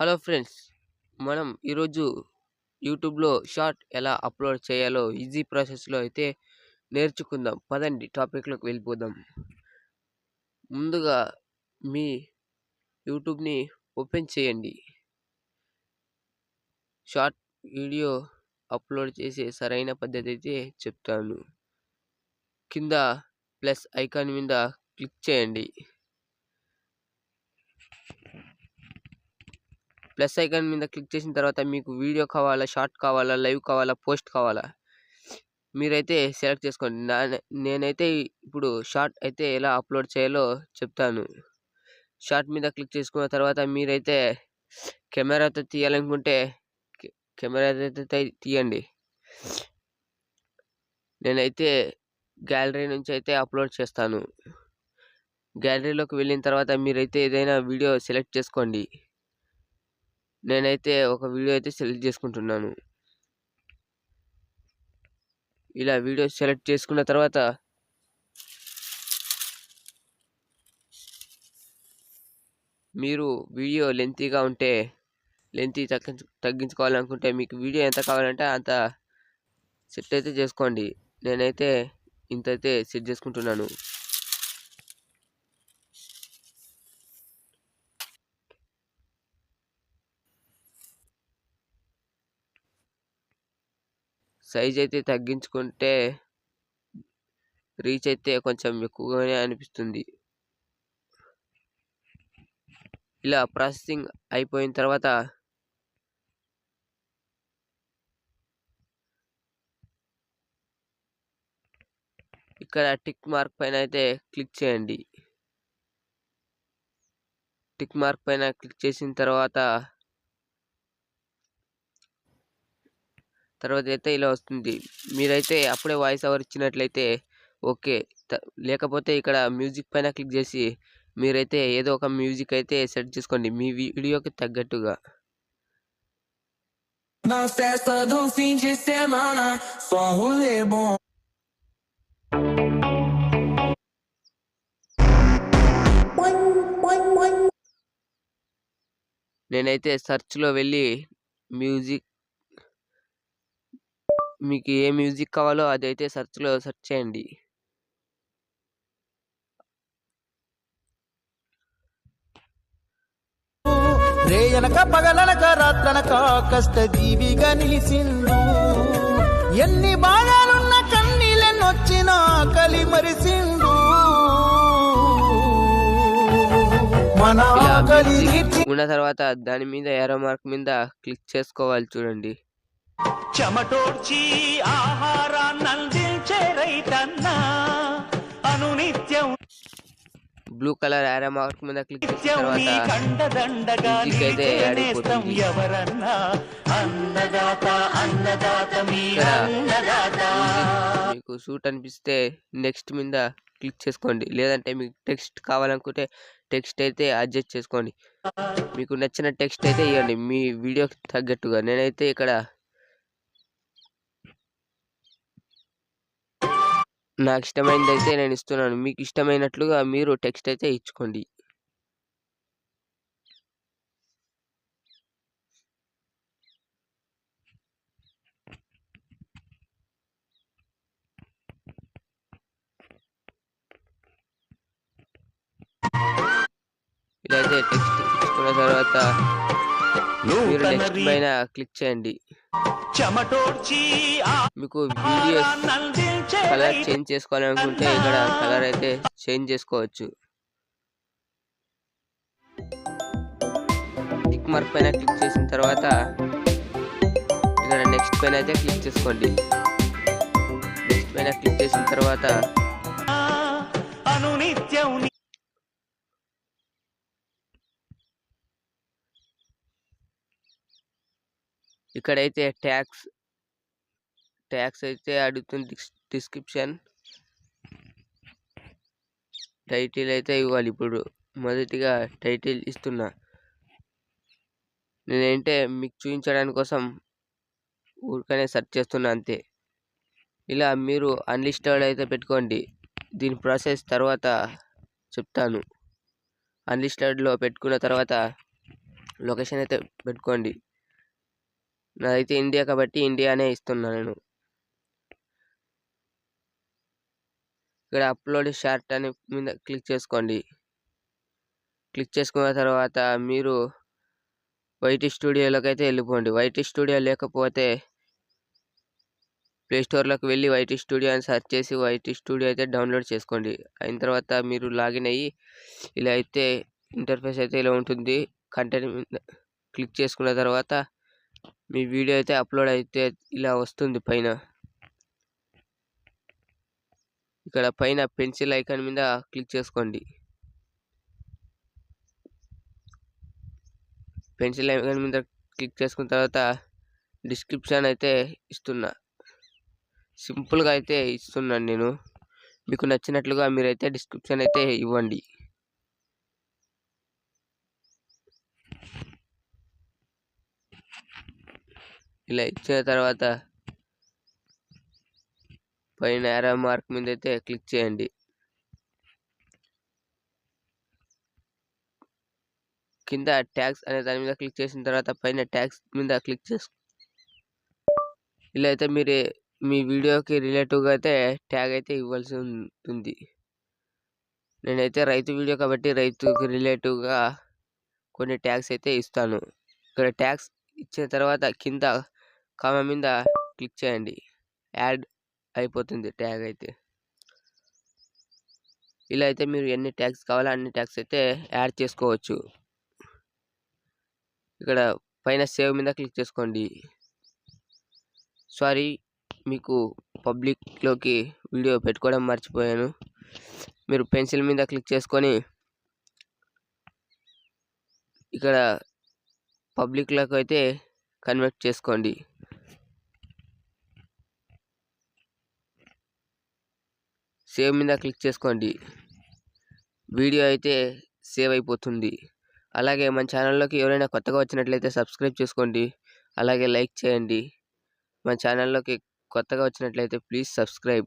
Hello friends, మనం ఈరోజు యూట్యూబ్లో షార్ట్ ఎలా అప్లోడ్ చేయాలో ఈజీ ప్రాసెస్లో అయితే నేర్చుకుందాం. పదండి టాపిక్లోకి వెళ్ళిపోదాం. ముందుగా మీ యూట్యూబ్ని ఓపెన్ చేయండి. షార్ట్ వీడియో అప్లోడ్ చేసే సరైన పద్ధతి అయితే చెప్తాను. కింద ప్లస్ ఐకాన్ మీద క్లిక్ చేయండి. ప్లస్ ఐకాన్ మీద క్లిక్ చేసిన తర్వాత మీకు వీడియో కావాలా, షార్ట్ కావాలా, లైవ్ కావాలా, పోస్ట్ కావాలా మీరైతే సెలెక్ట్ చేసుకోండి. నేనైతే ఇప్పుడు షార్ట్ అయితే ఎలా అప్లోడ్ చేయాలో చెప్తాను. షార్ట్ మీద క్లిక్ చేసుకున్న తర్వాత మీరైతే కెమెరాతో తీయాలనుకుంటే కెమెరాతో తీయండి. నేనైతే గ్యాలరీ నుంచి అయితే అప్లోడ్ చేస్తాను. గ్యాలరీలోకి వెళ్ళిన తర్వాత మీరైతే ఏదైనా వీడియో సెలెక్ట్ చేసుకోండి. నేనైతే ఒక వీడియో అయితే సెలెక్ట్ చేసుకుంటున్నాను. ఇలా వీడియో సెలెక్ట్ చేసుకున్న తర్వాత మీరు వీడియో లెంతీగా ఉంటే లెంతీ తగ్గించుకోవాలనుకుంటే మీకు వీడియో ఎంత కావాలంటే అంత సెట్ అయితే చేసుకోండి. నేనైతే ఇంతైతే సెట్ చేసుకుంటున్నాను. సైజ్ అయితే తగ్గించుకుంటే రీచ్ అయితే కొంచెం ఎక్కువగానే అనిపిస్తుంది. ఇలా ప్రాసెసింగ్ అయిపోయిన తర్వాత ఇక్కడ టిక్ మార్క్ పైన అయితే క్లిక్ చేయండి. టిక్ మార్క్ పైన క్లిక్ చేసిన తర్వాత అయితే ఇలా వస్తుంది. మీరైతే అప్పుడే వాయిస్ ఓవర్ ఇచ్చినట్లయితే ఓకే, లేకపోతే ఇక్కడ మ్యూజిక్ పైన క్లిక్ చేసి మీరైతే ఏదో ఒక మ్యూజిక్ అయితే సెట్ చేసుకోండి మీ వీడియోకి తగ్గట్టుగా. నేనైతే సెర్చ్లో వెళ్ళి మీకు ఏ మ్యూజిక్ కావాలో అదైతే సెర్చ్లో సెర్చ్ చేయండి. రేయనక పగలనక రాత్రనక కష్టజీవిగా నిలిసిండు. ఎన్ని బాధలున్న కన్నీళ్ళనొచ్చినా కలి మరిసిండు. మన ఉన్న తర్వాత దాని మీద ఏరో మార్క్ మీద క్లిక్ చేసుకోవాలి. చూడండి, చెమటోడ్చి ఆహారాన్ని అందించే రైతన్నా అనునిత్యం బ్లూ కలర్ ఏరో మార్క్ మీద క్లిక్ చేసిన తర్వాత మ్యూజిక్ అయితే యాడ్ అయిపోతుంది. మీకు సూట్ అనిపిస్తే నెక్స్ట్ మీద క్లిక్ చేసుకోండి. లేదంటే మీకు టెక్స్ట్ కావాలనుకుంటే టెక్స్ట్ అయితే అడ్జస్ట్ చేసుకోండి. మీకు నచ్చిన టెక్స్ట్ అయితే ఇవ్వండి మీ వీడియోకి తగ్గట్టుగా. నేనైతే ఇక్కడ నాకు ఇష్టమైనది అయితే నేను ఇస్తున్నాను. మీకు ఇష్టమైనట్లుగా మీరు టెక్స్ట్ అయితే ఇచ్చుకోండి. ఇలా అయితే టెక్స్ట్ ఇచ్చుకున్న తర్వాత మీరు నెక్స్ట్ పైన క్లిక్ చేయండి. మీకు వీడియో కలర్ చేంజ్ చేసుకోవాలనుకుంటే ఇక్కడ కలర్ అయితే చేంజ్ చేసుకోవచ్చు. టిక్ మార్క్ పైన క్లిక్ చేసిన తర్వాత ఇక్కడ నెక్స్ట్ పైన అయితే క్లిక్ చేసుకోండి. నెక్స్ట్ పైన క్లిక్ చేసిన తర్వాత ఇక్కడైతే ట్యాక్స్ అయితే అడుగుతుంది. డిస్క్రిప్షన్, టైటిల్ అయితే ఇవ్వాలి. ఇప్పుడు మొదటిగా టైటిల్ ఇస్తున్నా. నేనంటే మీకు చూపించడానికి కోసం ఊరికనే సెర్చ్ చేస్తున్నా అంతే. ఇలా మీరు అన్లిస్టెడ్ అయితే పెట్టుకోండి. దీని ప్రాసెస్ తర్వాత చెప్తాను. అన్లిస్టెడ్లో పెట్టుకున్న తర్వాత లొకేషన్ అయితే పెట్టుకోండి. నాదైతే ఇండియా కాబట్టి ఇండియానే ఇస్తున్నా నేను. ఇక్కడ అప్లోడ్ షార్ట్ అని మీద క్లిక్ చేసుకోండి. క్లిక్ చేసుకున్న తర్వాత మీరు వైటీ స్టూడియోలోకి అయితే వెళ్ళిపోండి. వైటీ స్టూడియో లేకపోతే ప్లే స్టోర్లోకి వెళ్ళి వైటీ స్టూడియో అని సెర్చ్ చేసి వైటీ స్టూడియో అయితే డౌన్లోడ్ చేసుకోండి. అయిన తర్వాత మీరు లాగిన్ అయ్యి ఇలా అయితే ఇంటర్ఫేస్ అయితే ఇలా ఉంటుంది. కంటెంట్ మీద క్లిక్ చేసుకున్న తర్వాత మీ వీడియో అయితే అప్లోడ్ అయితే ఇలా వస్తుంది. పైన ఇక్కడ పైన పెన్సిల్ ఐకాన్ మీద క్లిక్ చేసుకోండి. పెన్సిల్ ఐకాన్ మీద క్లిక్ చేసుకున్న తర్వాత డిస్క్రిప్షన్ అయితే ఇస్తున్నా. సింపుల్గా అయితే ఇస్తున్నాను నేను. మీకు నచ్చినట్లుగా మీరైతే డిస్క్రిప్షన్ అయితే ఇవ్వండి. ఇలా ఇచ్చిన తర్వాత పైన యారో మార్క్ మీద అయితే క్లిక్ చేయండి. కింద ట్యాగ్స్ అనే దాని మీద క్లిక్ చేసిన తర్వాత పైన ట్యాగ్స్ మీద క్లిక్ చేసు ఇలా అయితే మీరు మీ వీడియోకి రిలేటివ్గా అయితే ట్యాగ్ అయితే ఇవ్వాల్సి ఉంటుంది. నేనైతే రైతు వీడియో కాబట్టి రైతుకి రిలేటివ్గా కొన్ని ట్యాగ్స్ అయితే ఇస్తాను. ఇక్కడ ట్యాగ్స్ ఇచ్చిన తర్వాత కింద కామా మీద క్లిక్ చేయండి. యాడ్ అయిపోతుంది ట్యాగ్ అయితే. ఇలా అయితే మీరు ఎన్ని ట్యాగ్స్ కావాలో అన్ని ట్యాగ్స్ అయితే యాడ్ చేసుకోవచ్చు. ఇక్కడ పైన సేవ్ మీద క్లిక్ చేసుకోండి. సారీ, మీకు పబ్లిక్లోకి వీడియో పెట్టుకోవడం మర్చిపోయాను. మీరు పెన్సిల్ మీద క్లిక్ చేసుకొని ఇక్కడ పబ్లిక్లోకి అయితే కన్వర్ట్ చేసుకోండి. సేవ్ మీద క్లిక్ చేసుకోండి. వీడియో అయితే సేవ్ అయిపోతుంది. అలాగే మన ఛానల్లోకి ఎవరైనా కొత్తగా వచ్చినట్లయితే సబ్స్క్రైబ్ చేసుకోండి. అలాగే లైక్ చేయండి. మన ఛానల్లోకి కొత్తగా వచ్చినట్లయితే ప్లీజ్ సబ్స్క్రైబ్.